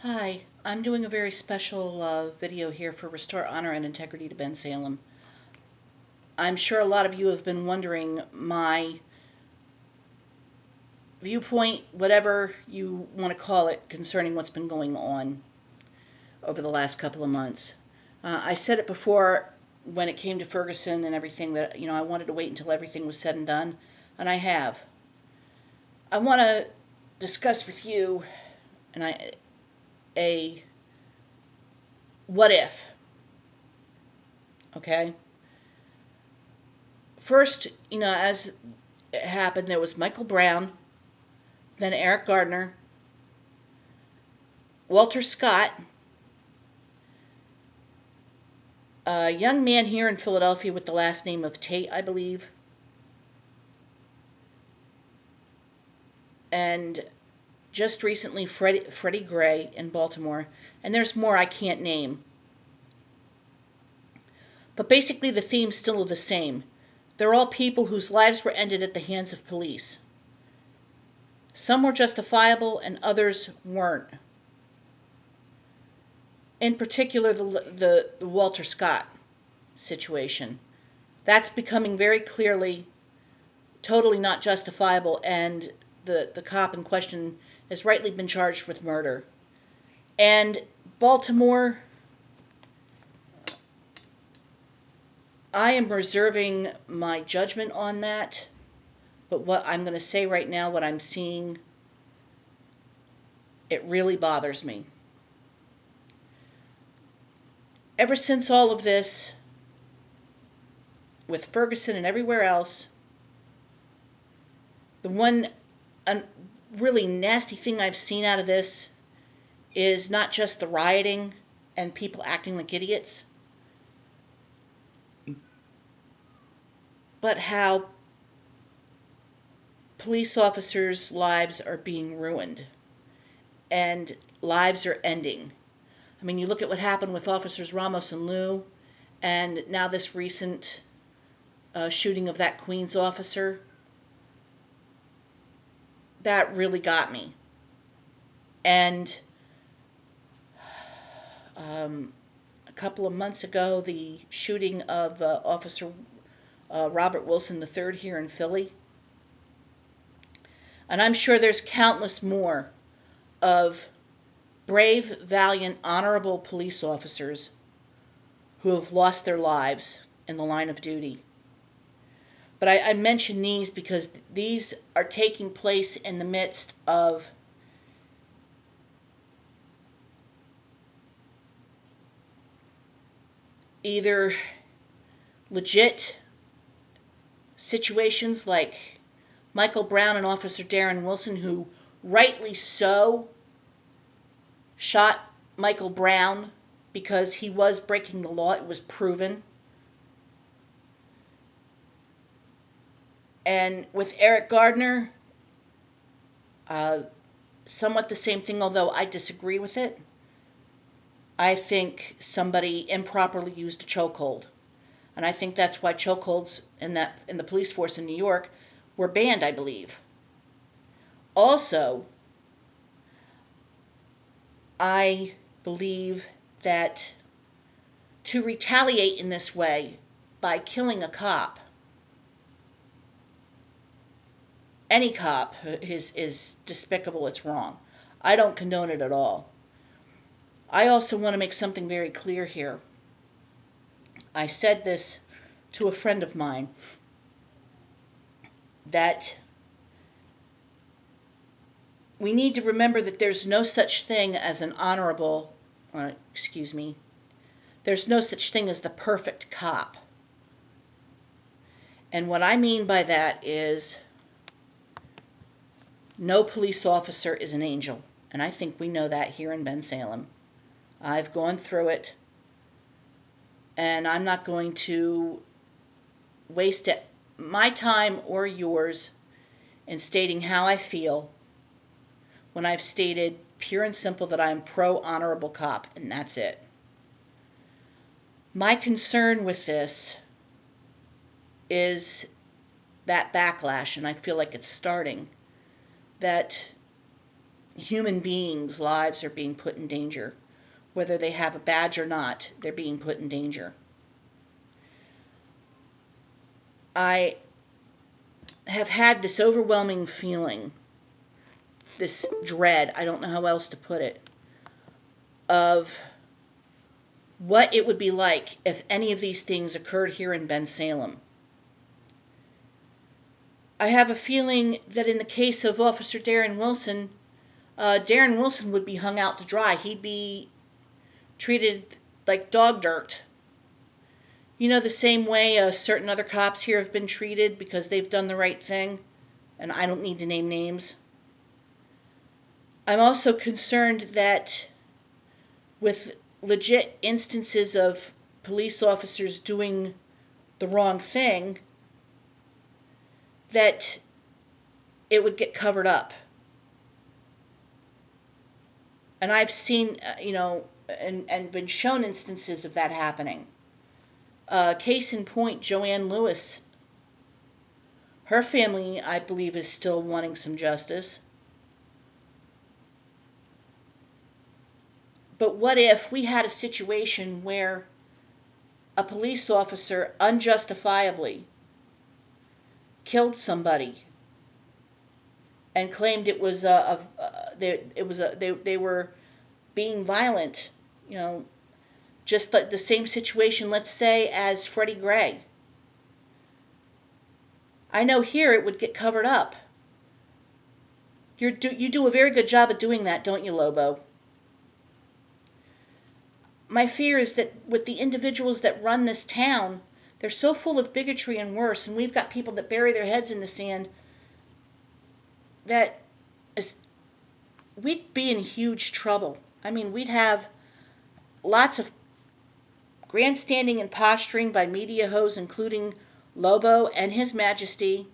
Hi, I'm doing a very special video here for Restore Honor and Integrity to Ben Salem. I'm sure a lot of you have been wondering my viewpoint, whatever you want to call it, concerning what's been going on over the last couple of months. I said it before when it came to Ferguson and everything that, I wanted to wait until everything was said and done, and I have. I want to discuss with you a what if, okay? First, as it happened, there was Michael Brown, then Eric Gardner, Walter Scott, a young man here in Philadelphia with the last name of Tate, I believe, and just recently Freddie Gray in Baltimore, and there's more I can't name. But basically the theme's still the same. They're all people whose lives were ended at the hands of police. Some were justifiable and others weren't. In particular, the Walter Scott situation. That's becoming very clearly totally not justifiable, and the cop in question has rightly been charged with murder. And Baltimore, I am reserving my judgment on that, but what I'm going to say right now, what I'm seeing, it really bothers me. Ever since all of this, with Ferguson and everywhere else, the one really nasty thing I've seen out of this is not just the rioting and people acting like idiots, but how police officers' lives are being ruined and lives are ending. I mean, you look at what happened with Officers Ramos and Liu, and now this recent shooting of that Queens officer. That really got me. And a couple of months ago, the shooting of Officer Robert Wilson III here in Philly. And I'm sure there's countless more of brave, valiant, honorable police officers who have lost their lives in the line of duty. But I mention these because these are taking place in the midst of either legit situations like Michael Brown and Officer Darren Wilson, who rightly so shot Michael Brown because he was breaking the law. It was proven. And with Eric Gardner, somewhat the same thing, although I disagree with it. I think somebody improperly used a chokehold. And I think that's why chokeholds in the police force in New York were banned, I believe. Also, I believe that to retaliate in this way by killing a cop, any cop, is despicable. It's wrong. I don't condone it at all. I also want to make something very clear here. I said this to a friend of mine, that we need to remember that there's no such thing as an honorable, there's no such thing as the perfect cop. And what I mean by that is no police officer is an angel. And I think we know that here in Ben Salem. I've gone through it, and I'm not going to waste my time or yours in stating how I feel when I've stated pure and simple that I'm pro-honorable cop, and that's it. My concern with this is that backlash, and I feel like it's starting, that human beings' lives are being put in danger. Whether they have a badge or not, they're being put in danger. I have had this overwhelming feeling, this dread, I don't know how else to put it, of what it would be like if any of these things occurred here in Bensalem. I have a feeling that in the case of Officer Darren Wilson would be hung out to dry. He'd be treated like dog dirt. You know, the same way certain other cops here have been treated because they've done the right thing, and I don't need to name names. I'm also concerned that with legit instances of police officers doing the wrong thing, that it would get covered up. And I've seen, and been shown instances of that happening. Case in point, Joanne Lewis. Her family, I believe, is still wanting some justice. But what if we had a situation where a police officer unjustifiably killed somebody and claimed it was they were being violent, just like the same situation, let's say, as Freddie Gray. I know here it would get covered up. You do a very good job of doing that, don't you, Lobo? My fear is that with the individuals that run this town, they're so full of bigotry and worse, and we've got people that bury their heads in the sand, that we'd be in huge trouble. I mean, we'd have lots of grandstanding and posturing by media hoes, including Lobo and His Majesty,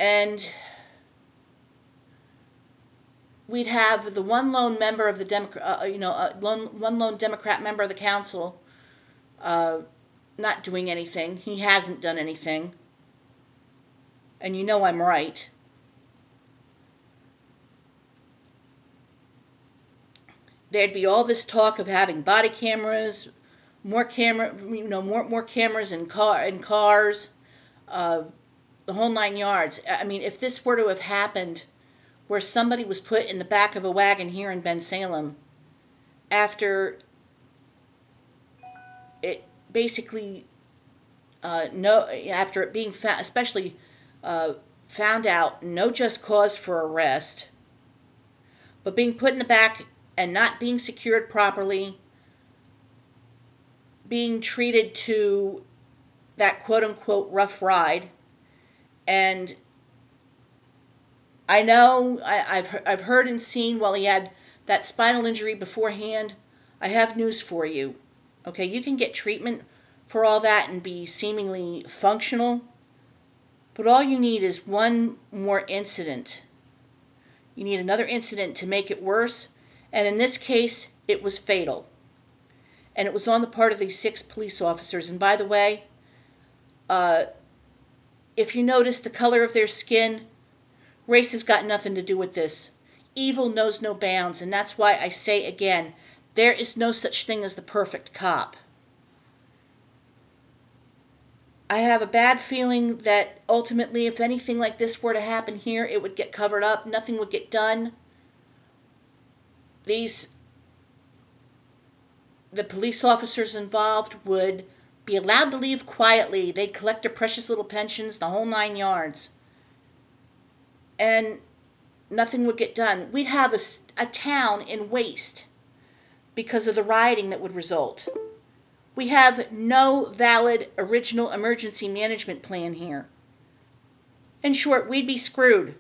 and we'd have the one lone member of the one lone Democrat member of the council not doing anything. He hasn't done anything, and you know I'm right. There'd be all this talk of having body cameras, more cameras in cars, the whole 9 yards. I mean, if this were to have happened, where somebody was put in the back of a wagon here in Bensalem, after it basically after it being found, especially found out no just cause for arrest, but being put in the back and not being secured properly, being treated to that quote-unquote rough ride. And I know I've heard and seen while he had that spinal injury beforehand. I have news for you. Okay, you can get treatment for all that and be seemingly functional, but all you need is one more incident. You need another incident to make it worse. And in this case, it was fatal. And it was on the part of these 6 police officers. And by the way, if you notice the color of their skin, race has got nothing to do with this. Evil knows no bounds, and that's why I say again, there is no such thing as the perfect cop. I have a bad feeling that ultimately, if anything like this were to happen here, it would get covered up. Nothing would get done. The police officers involved would be allowed to leave quietly. They'd collect their precious little pensions, the whole 9 yards. And nothing would get done. We'd have a town in waste because of the rioting that would result. We have no valid original emergency management plan here. In short, we'd be screwed.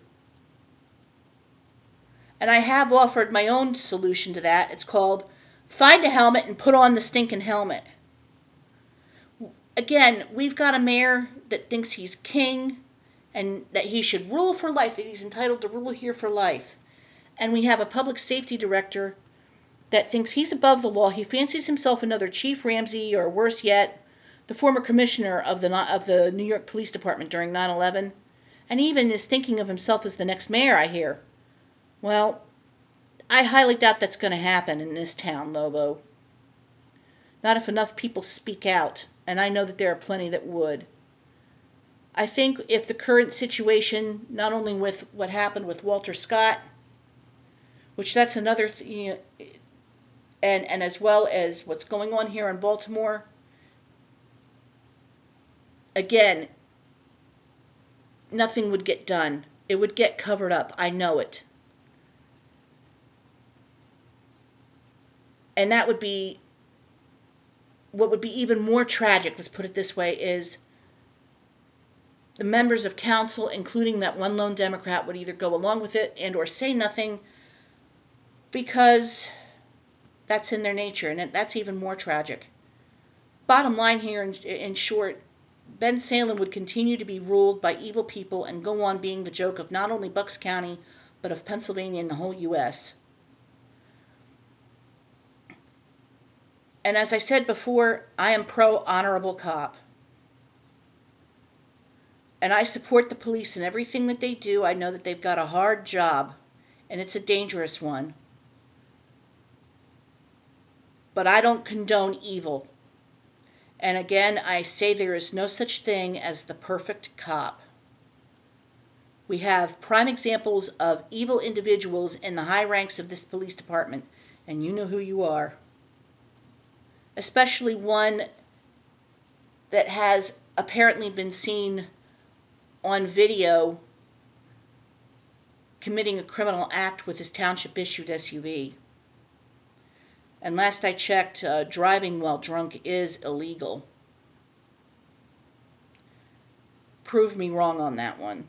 And I have offered my own solution to that. It's called find a helmet and put on the stinking helmet. Again, we've got a mayor that thinks he's king and that he should rule for life, that he's entitled to rule here for life. And we have a public safety director that thinks he's above the law. He fancies himself another Chief Ramsey, or worse yet, the former commissioner of the New York Police Department during 9/11. and even is thinking of himself as the next mayor, I hear. Well, I highly doubt that's going to happen in this town, Lobo. Not if enough people speak out, and I know that there are plenty that would. I think if the current situation, not only with what happened with Walter Scott, which that's another thing, and as well as what's going on here in Baltimore, again, nothing would get done. It would get covered up. I know it. And that would be, what would be even more tragic, let's put it this way, is the members of council, including that one lone Democrat, would either go along with it and or say nothing, because that's in their nature, and that's even more tragic. Bottom line here, in short, Bensalem would continue to be ruled by evil people and go on being the joke of not only Bucks County, but of Pennsylvania and the whole U.S. And as I said before, I am pro-honorable cop. And I support the police in everything that they do. I know that they've got a hard job, and it's a dangerous one. But I don't condone evil. And again, I say there is no such thing as the perfect cop. We have prime examples of evil individuals in the high ranks of this police department, and you know who you are. Especially one that has apparently been seen on video committing a criminal act with his township-issued SUV. And last I checked, driving while drunk is illegal. Prove me wrong on that one.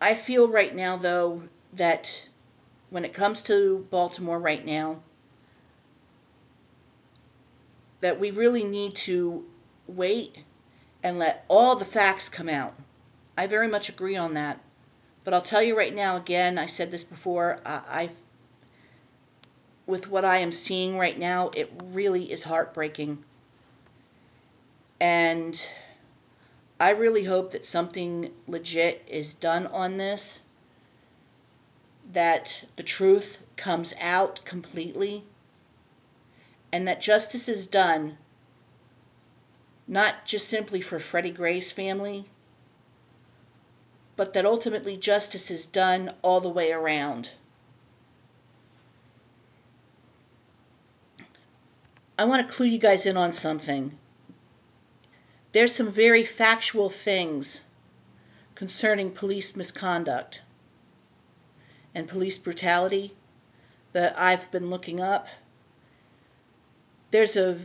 I feel right now, though, that when it comes to Baltimore right now, that we really need to wait and let all the facts come out. I very much agree on that. But I'll tell you right now, again, I said this before, with what I am seeing right now, it really is heartbreaking. And I really hope that something legit is done on this, that the truth comes out completely, and that justice is done, not just simply for Freddie Gray's family, but that ultimately justice is done all the way around. I want to clue you guys in on something. There's some very factual things concerning police misconduct and police brutality that I've been looking up. There's a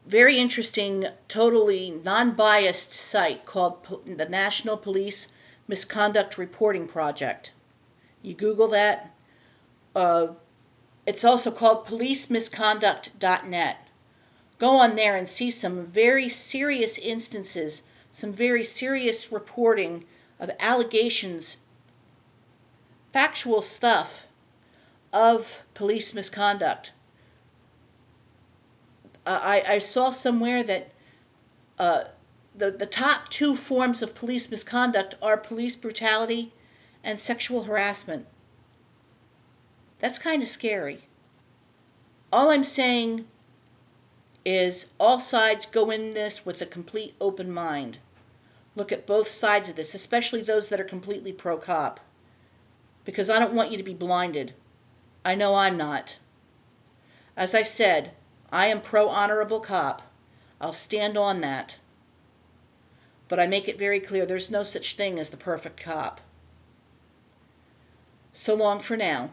very interesting, totally non-biased site called the National Police Misconduct Reporting Project. You Google that. It's also called policemisconduct.net. Go on there and see some very serious instances, some very serious reporting of allegations, factual stuff of police misconduct. I saw somewhere that the top two forms of police misconduct are police brutality and sexual harassment. That's kind of scary. All I'm saying is all sides go in this with a complete open mind. Look at both sides of this, especially those that are completely pro-cop. Because I don't want you to be blinded. I know I'm not. As I said, I am pro-honorable cop. I'll stand on that. But I make it very clear there's no such thing as the perfect cop. So long for now.